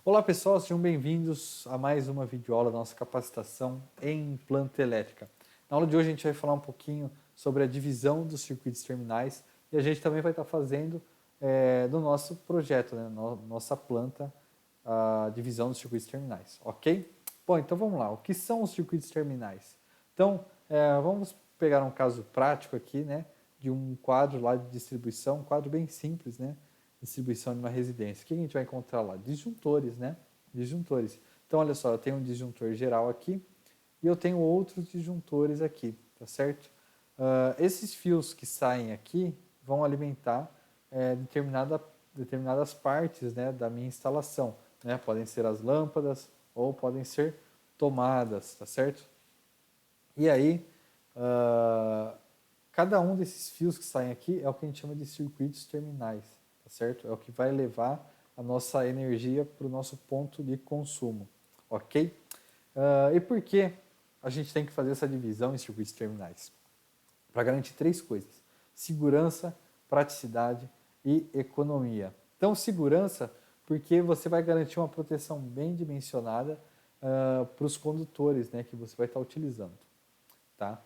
Olá pessoal, sejam bem-vindos a mais uma videoaula da nossa capacitação em planta elétrica. Na aula de hoje a gente vai falar um pouquinho sobre a divisão dos circuitos terminais e a gente também vai estar fazendo do nosso projeto, né, nossa planta, a divisão dos circuitos terminais, ok? Bom, então vamos lá, o que são os circuitos terminais? Então, vamos pegar um caso prático aqui, né, de um quadro lá de distribuição, um quadro bem simples, né? Distribuição de uma residência. O que a gente vai encontrar lá? Disjuntores, né? Disjuntores. Então, olha só, eu tenho um disjuntor geral aqui e eu tenho outros disjuntores aqui, tá certo? Esses fios que saem aqui vão alimentar determinadas partes, né, da minha instalação, né? Podem ser as lâmpadas ou podem ser tomadas, tá certo? E aí, cada um desses fios que saem aqui é o que a gente chama de circuitos terminais, tá certo? É o que vai levar a nossa energia para o nosso ponto de consumo, ok? E por que a gente tem que fazer essa divisão em circuitos terminais? Para garantir três coisas: segurança, praticidade e economia. Então, segurança, porque você vai garantir uma proteção bem dimensionada para os condutores, né, que você vai estar utilizando, tá?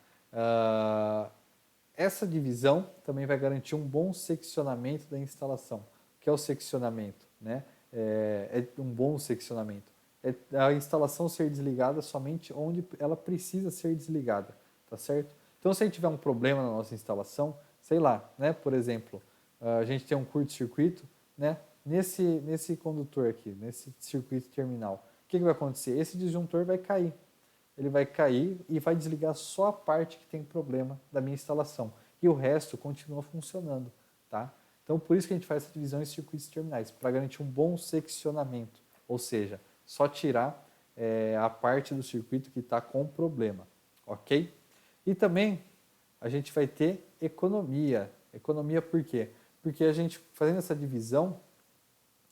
Essa divisão também vai garantir um bom seccionamento da instalação. O que é o seccionamento? Né? É um bom seccionamento. É a instalação ser desligada somente onde ela precisa ser desligada, tá certo? Então, se a gente tiver um problema na nossa instalação, sei lá, né? Por exemplo, a gente tem um curto-circuito, né? Nesse condutor aqui, nesse circuito terminal, o que vai acontecer? Esse disjuntor vai cair, ele vai cair e vai desligar só a parte que tem problema da minha instalação. E o resto continua funcionando, tá? Então, por isso que a gente faz essa divisão em circuitos terminais, para garantir um bom seccionamento. Ou seja, só tirar a parte do circuito que está com problema, ok? E também a gente vai ter economia. Economia por quê? Porque a gente, fazendo essa divisão,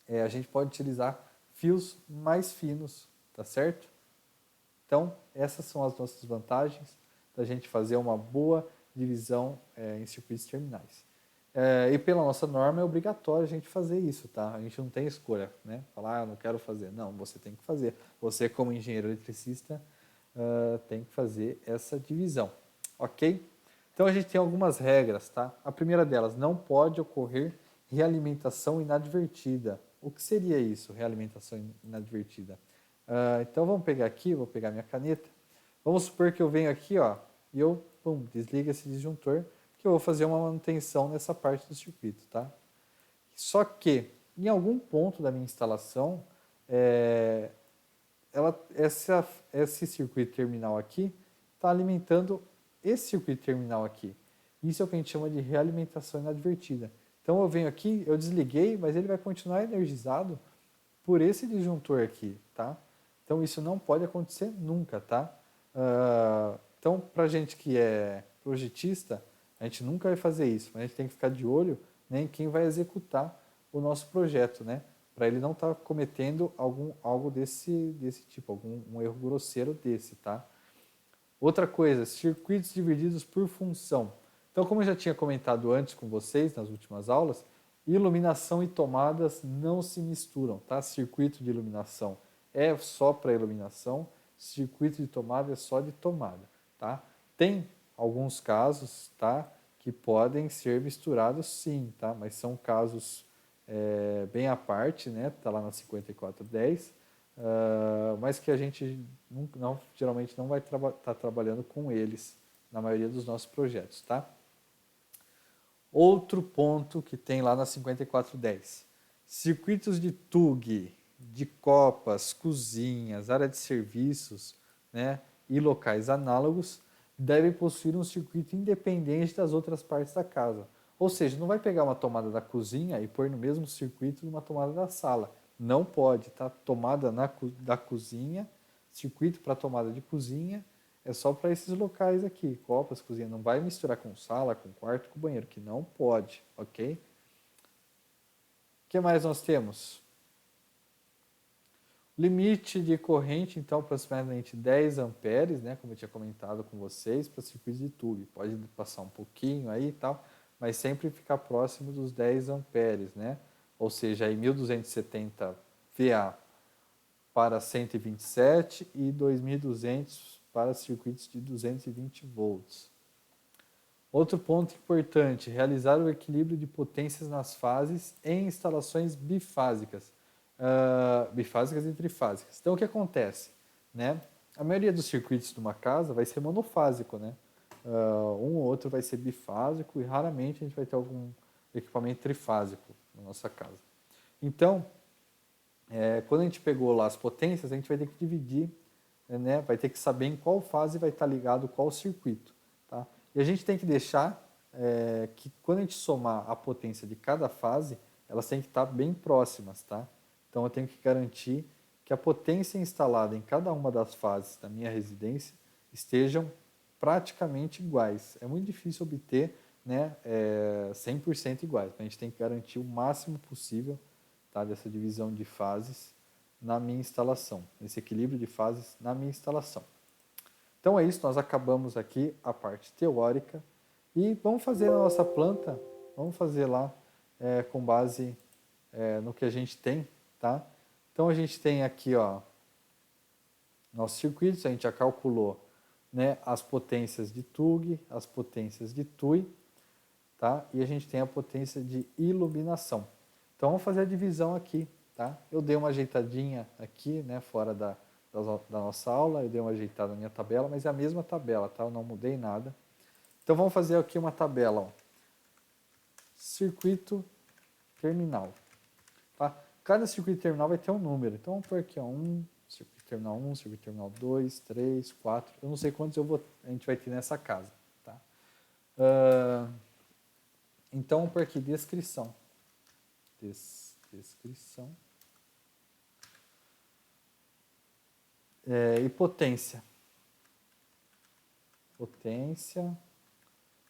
a gente pode utilizar fios mais finos, tá certo? Então, essas são as nossas vantagens da gente fazer uma boa divisão em circuitos terminais. E pela nossa norma é obrigatório a gente fazer isso, tá? A gente não tem escolha, né? Falar, eu não quero fazer. Não, você tem que fazer. Você, como engenheiro eletricista, tem que fazer essa divisão, ok? Então, a gente tem algumas regras, tá? A primeira delas, não pode ocorrer realimentação inadvertida. O que seria isso, realimentação inadvertida? Então vamos pegar aqui, vou pegar minha caneta. Vamos supor que eu venho aqui, ó, e eu desligo esse disjuntor, que eu vou fazer uma manutenção nessa parte do circuito, tá? Só que em algum ponto da minha instalação, esse circuito terminal aqui está alimentando esse circuito terminal aqui. Isso é o que a gente chama de realimentação inadvertida. Então eu venho aqui, eu desliguei, mas ele vai continuar energizado por esse disjuntor aqui, tá? Então isso não pode acontecer nunca, tá? Então, para gente que é projetista, a gente nunca vai fazer isso, mas a gente tem que ficar de olho, né, em quem vai executar o nosso projeto, né? Para ele não estar cometendo algo desse tipo, um erro grosseiro desse, tá? Outra coisa, circuitos divididos por função. Então, como eu já tinha comentado antes com vocês nas últimas aulas, iluminação e tomadas não se misturam, tá? Circuito de iluminação é só para iluminação, circuito de tomada é só de tomada, tá? Tem alguns casos, tá, que podem ser misturados sim, tá? Mas são casos bem à parte, né? Tá lá na 5410, mas que a gente geralmente não vai estar trabalhando com eles na maioria dos nossos projetos, tá? Outro ponto que tem lá na 5410, circuitos de TUG, de copas, cozinhas, área de serviços, né, e locais análogos devem possuir um circuito independente das outras partes da casa. Ou seja, não vai pegar uma tomada da cozinha e pôr no mesmo circuito uma tomada da sala. Não pode, tá? Tomada da cozinha, circuito para tomada de cozinha, é só para esses locais aqui, copas, cozinha. Não vai misturar com sala, com quarto, com banheiro, que não pode, ok? O que mais nós temos? Limite de corrente, então, aproximadamente 10 amperes, né, como eu tinha comentado com vocês, para circuitos de tubo. Pode passar um pouquinho aí e tal, mas sempre ficar próximo dos 10 amperes, né? Ou seja, aí 1270 VA. para 127 e 2.200 para circuitos de 220 volts. Outro ponto importante, realizar o equilíbrio de potências nas fases em instalações bifásicas, bifásicas e trifásicas. Então, o que acontece? Né? A maioria dos circuitos de uma casa vai ser monofásico, né? Um ou outro vai ser bifásico e raramente a gente vai ter algum equipamento trifásico na nossa casa. Então, quando a gente pegou lá as potências, a gente vai ter que dividir, né? Vai ter que saber em qual fase vai estar ligado qual circuito. Tá? E a gente tem que deixar que quando a gente somar a potência de cada fase, elas têm que estar bem próximas. Tá? Então eu tenho que garantir que a potência instalada em cada uma das fases da minha residência estejam praticamente iguais. É muito difícil obter, né, 100% iguais. A gente tem que garantir o máximo possível, tá, dessa divisão de fases na minha instalação, nesse equilíbrio de fases na minha instalação. Então é isso, nós acabamos aqui a parte teórica e vamos fazer na nossa planta, vamos fazer lá com base no que a gente tem, tá? Então a gente tem aqui, ó, nossos circuitos, a gente já calculou, né, as potências de TUG, as potências de TUI, tá? E a gente tem a potência de iluminação. Então vamos fazer a divisão aqui, tá? Eu dei uma ajeitadinha aqui, né, fora da nossa aula, eu dei uma ajeitada na minha tabela, mas é a mesma tabela, tá? Eu não mudei nada. Então vamos fazer aqui uma tabela, ó. Circuito terminal, tá? Cada circuito terminal vai ter um número. Então vamos pôr aqui, ó, circuito terminal 1, circuito terminal 2, 3, 4. Eu não sei quantos a gente vai ter nessa casa, tá? Então vamos pôr aqui descrição. Descrição. E potência. Potência.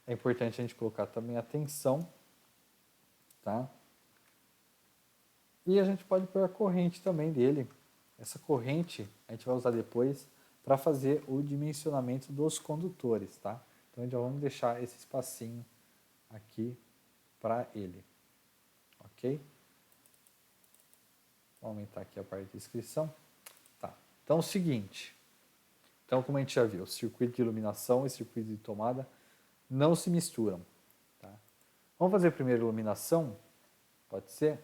É importante a gente colocar também a tensão, tá? E a gente pode pôr a corrente também dele. Essa corrente a gente vai usar depois para fazer o dimensionamento dos condutores, tá? Então já vamos deixar esse espacinho aqui para ele, ok? Vou aumentar aqui a parte de descrição. Tá. Então é o seguinte. Então, como a gente já viu, circuito de iluminação e circuito de tomada não se misturam. Tá? Vamos fazer primeiro a iluminação? Pode ser?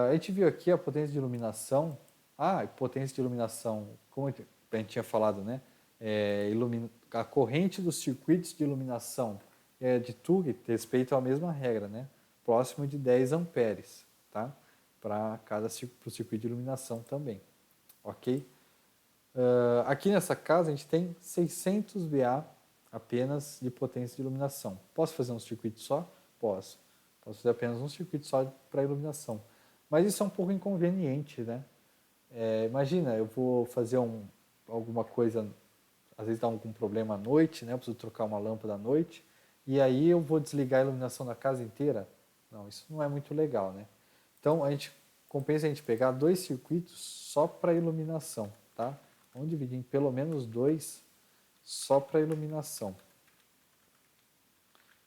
A gente viu aqui a potência de iluminação. Potência de iluminação, como a gente tinha falado, né? A corrente dos circuitos de iluminação de TUG respeita a mesma regra, né? Próximo de 10 amperes, tá? Para pro circuito de iluminação também, ok? Aqui nessa casa a gente tem 600 VA apenas de potência de iluminação. Posso fazer um circuito só? Posso. Posso fazer apenas um circuito só para iluminação. Mas isso é um pouco inconveniente, né? Imagina, eu vou fazer alguma coisa, às vezes dá algum problema à noite, né? Eu preciso trocar uma lâmpada à noite, e aí eu vou desligar a iluminação da casa inteira? Não, isso não é muito legal, né? Então, compensa a gente pegar 2 circuitos só para iluminação, tá? Vamos dividir em pelo menos 2 só para iluminação.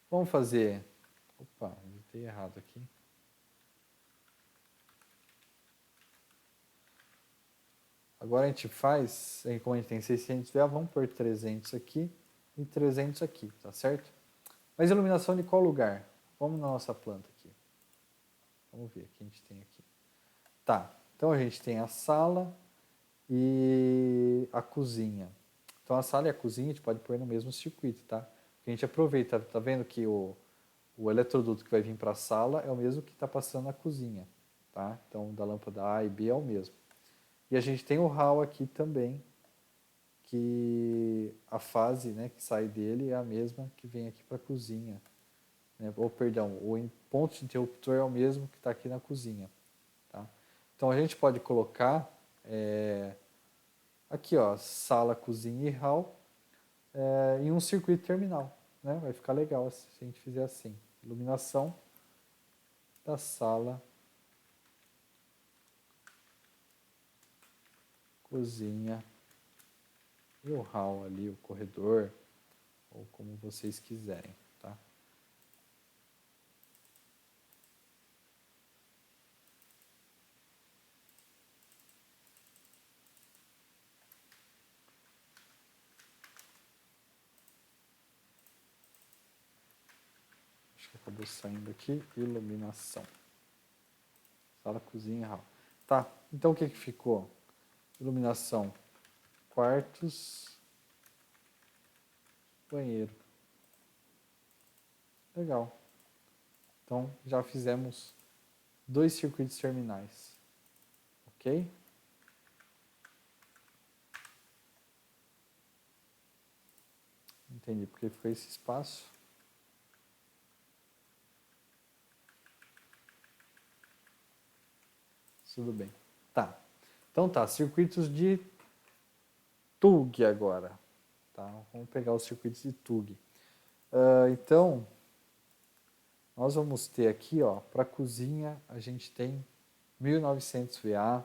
Vamos fazer... Opa, editei errado aqui. Agora a gente faz, como a gente tem 600 VA, vamos pôr 300 aqui e 300 aqui, tá certo? Mas iluminação de qual lugar? Vamos na nossa planta aqui. Vamos ver o que a gente tem aqui. Tá, então a gente tem a sala e a cozinha. Então a sala e a cozinha a gente pode pôr no mesmo circuito, tá? Porque a gente aproveita, tá vendo que o eletroduto que vai vir para a sala é o mesmo que está passando na cozinha, tá? Então da lâmpada A e B é o mesmo. E a gente tem o hall aqui também, que a fase, né, que sai dele é a mesma que vem aqui para a cozinha. Né? Ou, perdão, o ponto de interruptor é o mesmo que está aqui na cozinha. Tá? Então a gente pode colocar aqui, ó, sala, cozinha e hall em um circuito terminal. Né? Vai ficar legal se a gente fizer assim. Iluminação da sala, cozinha e o hall ali, o corredor, ou como vocês quiserem, tá? Acabou saindo aqui, iluminação. Sala, cozinha, hall. Tá, então o que ficou? Iluminação, quartos, banheiro. Legal. Então, já fizemos 2 circuitos terminais. Ok? Entendi porque ficou esse espaço. Tudo bem. Tá. Então tá, circuitos de TUG agora. Tá? Vamos pegar os circuitos de TUG. Então, nós vamos ter aqui, ó, para a cozinha, a gente tem 1900 VA.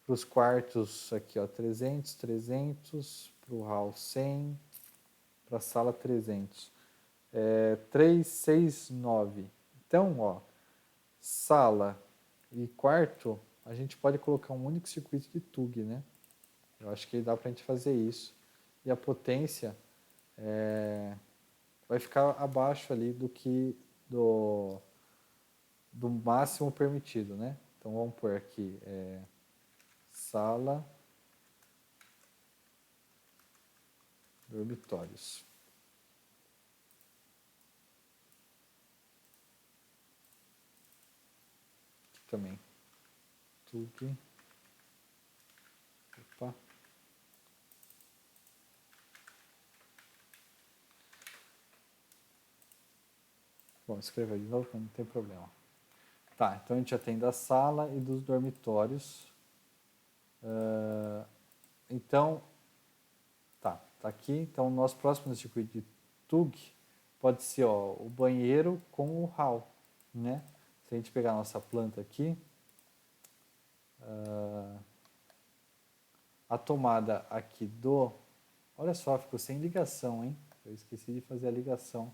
Para os quartos, aqui, ó, 300, 300. Para o hall, 100. Para a sala, 300. 369. Então, ó, sala e quarto, a gente pode colocar um único circuito de TUG, né? Eu acho que dá para a gente fazer isso. E a potência vai ficar abaixo ali do máximo permitido, né? Então vamos pôr aqui sala, dormitórios. Aqui também. TUG. Opa. Bom, escreva de novo, não tem problema. Tá, então a gente já tem da sala e dos dormitórios. Então, tá aqui. Então, o nosso próximo circuito de TUG pode ser, ó, o banheiro com o hall, né? Se a gente pegar a nossa planta aqui, a tomada aqui do... Olha só, ficou sem ligação, hein? Eu esqueci de fazer a ligação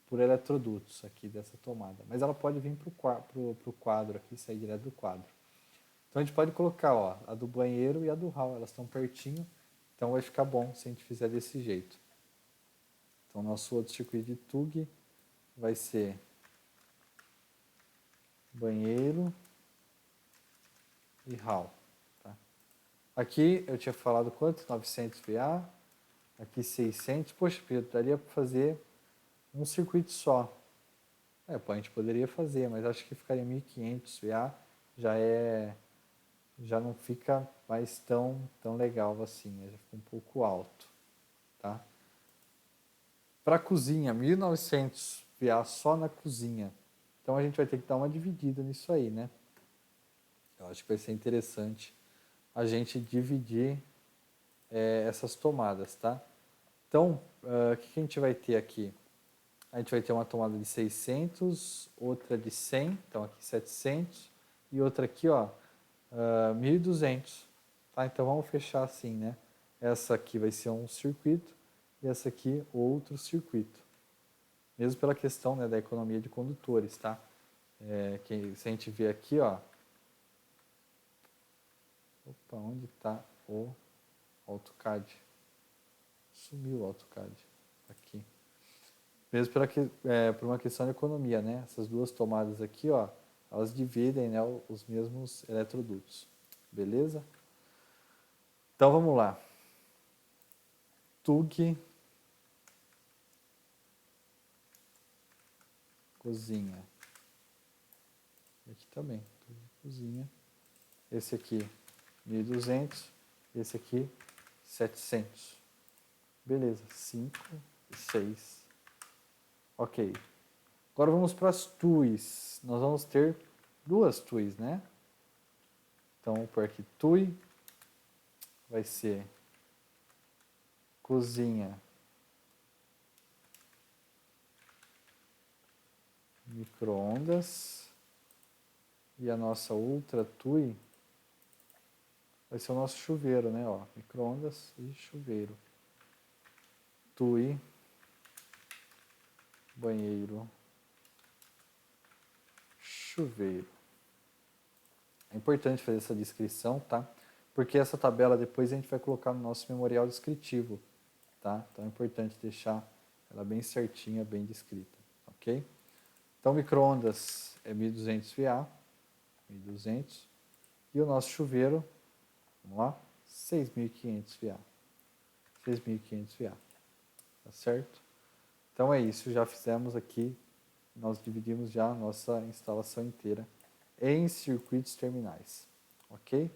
por eletrodutos aqui dessa tomada. Mas ela pode vir para o quadro aqui, sair direto do quadro. Então a gente pode colocar, ó, a do banheiro e a do hall, elas estão pertinho, então vai ficar bom se a gente fizer desse jeito. Então nosso outro circuito de TUG vai ser banheiro e hall. Tá? Aqui eu tinha falado quanto? 900 VA, aqui 600. Poxa, Pedro, daria para fazer um circuito só. A gente poderia fazer, mas acho que ficaria 1500 VA, já não fica mais tão legal assim, né? Já fica um pouco alto, tá? Para a cozinha, 1900 VA só na cozinha. Então a gente vai ter que dar uma dividida nisso aí, né? Eu acho que vai ser interessante a gente dividir essas tomadas, tá? Então, o que a gente vai ter aqui? A gente vai ter uma tomada de 600, outra de 100, então aqui 700, e outra aqui, ó, 1200. Tá? Então vamos fechar assim, né? Essa aqui vai ser um circuito e essa aqui outro circuito. Mesmo pela questão, né, da economia de condutores, tá? Se a gente ver aqui, ó. Opa, onde está o AutoCAD? Sumiu o AutoCAD. Aqui. Mesmo por uma questão de economia, né? Essas duas tomadas aqui, ó, elas dividem, né, os mesmos eletrodutos. Beleza? Então vamos lá. TUG, cozinha. Aqui também, TUG, cozinha. Esse aqui 1200, esse aqui 700. Beleza, 5 e 6. Ok. Agora vamos para as TUIs. Nós vamos ter duas TUIs, né? Então, vamos pôr aqui TUI. Vai ser cozinha, micro-ondas. E a nossa outra TUI vai ser o nosso chuveiro, né? Ó, micro-ondas e chuveiro. TUI, banheiro, chuveiro. É importante fazer essa descrição, tá? Porque essa tabela depois a gente vai colocar no nosso memorial descritivo, tá? Então é importante deixar ela bem certinha, bem descrita, ok? Então, micro-ondas é 1200 VA, 1200, e o nosso chuveiro, vamos lá, 6500 VA, 6500 VA, tá certo? Então é isso, já fizemos aqui, nós dividimos já a nossa instalação inteira em circuitos terminais, ok?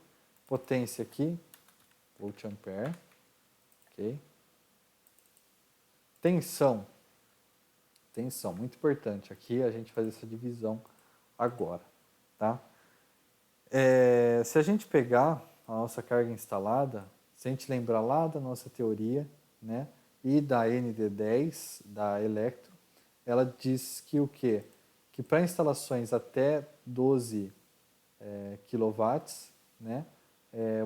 Potência aqui, volt ampere, ok? Tensão, muito importante, aqui a gente faz essa divisão agora, tá? Se a gente pegar a nossa carga instalada, se a gente lembrar lá da nossa teoria, né, e da ND10, da Electro, ela diz que o quê? Que para instalações até 12 kW, né,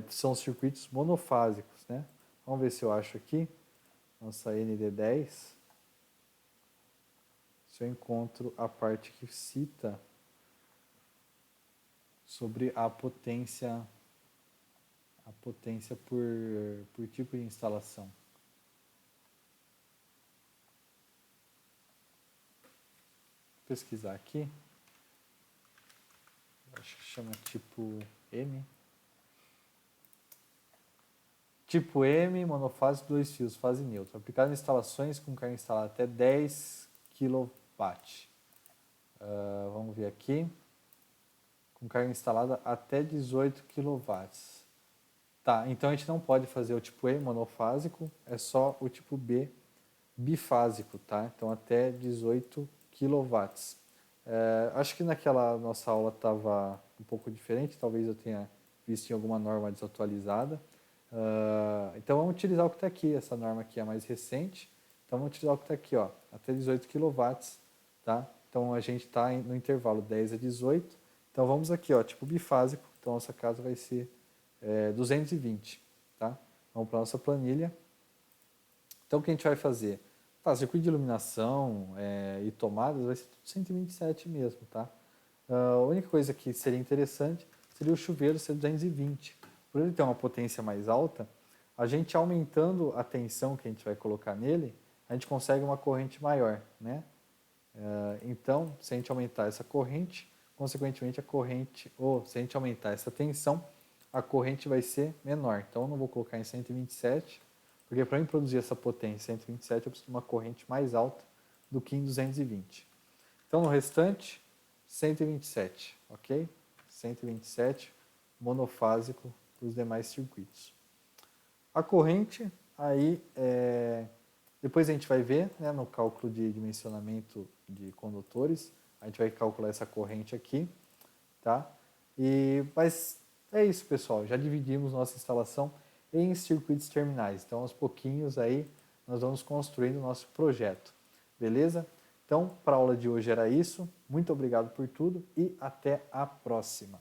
são circuitos monofásicos, né? Vamos ver se eu acho aqui, nossa ND10, se eu encontro a parte que cita sobre a potência por tipo de instalação. Vou pesquisar aqui. Acho que chama tipo M. Tipo M, monofásico, 2 fios, fase neutra. Aplicado em instalações com carga instalada até 10 kW. Vamos ver aqui. Com carga instalada até 18 kW. Tá, então a gente não pode fazer o tipo E, monofásico, é só o tipo B, bifásico, tá? Então até 18 kW. Acho que naquela nossa aula estava um pouco diferente, talvez eu tenha visto em alguma norma desatualizada. Então vamos utilizar o que está aqui, essa norma aqui é mais recente, então vamos utilizar o que está aqui, ó, até 18 kW, tá? Então a gente está no intervalo 10 a 18, então vamos aqui, ó, tipo bifásico, então nossa casa vai ser 220, tá? Vamos para a nossa planilha. Então o que a gente vai fazer? Tá, circuito de iluminação e tomadas vai ser tudo 127 mesmo, tá? A única coisa que seria interessante seria o chuveiro ser 220. Por ele ter uma potência mais alta, a gente aumentando a tensão que a gente vai colocar nele, a gente consegue uma corrente maior, né? Então, se a gente aumentar essa corrente, consequentemente a corrente, ou se a gente aumentar essa tensão, a corrente vai ser menor. Então, eu não vou colocar em 127, porque para eu produzir essa potência 127, eu preciso de uma corrente mais alta do que em 220. Então, no restante, 127, ok? 127, monofásico para os demais circuitos. A corrente, aí, depois a gente vai ver, né, no cálculo de dimensionamento de condutores, a gente vai calcular essa corrente aqui, tá? Mas é isso, pessoal, já dividimos nossa instalação em circuitos terminais. Então, aos pouquinhos aí, nós vamos construindo o nosso projeto, beleza? Então, para a aula de hoje era isso. Muito obrigado por tudo e até a próxima.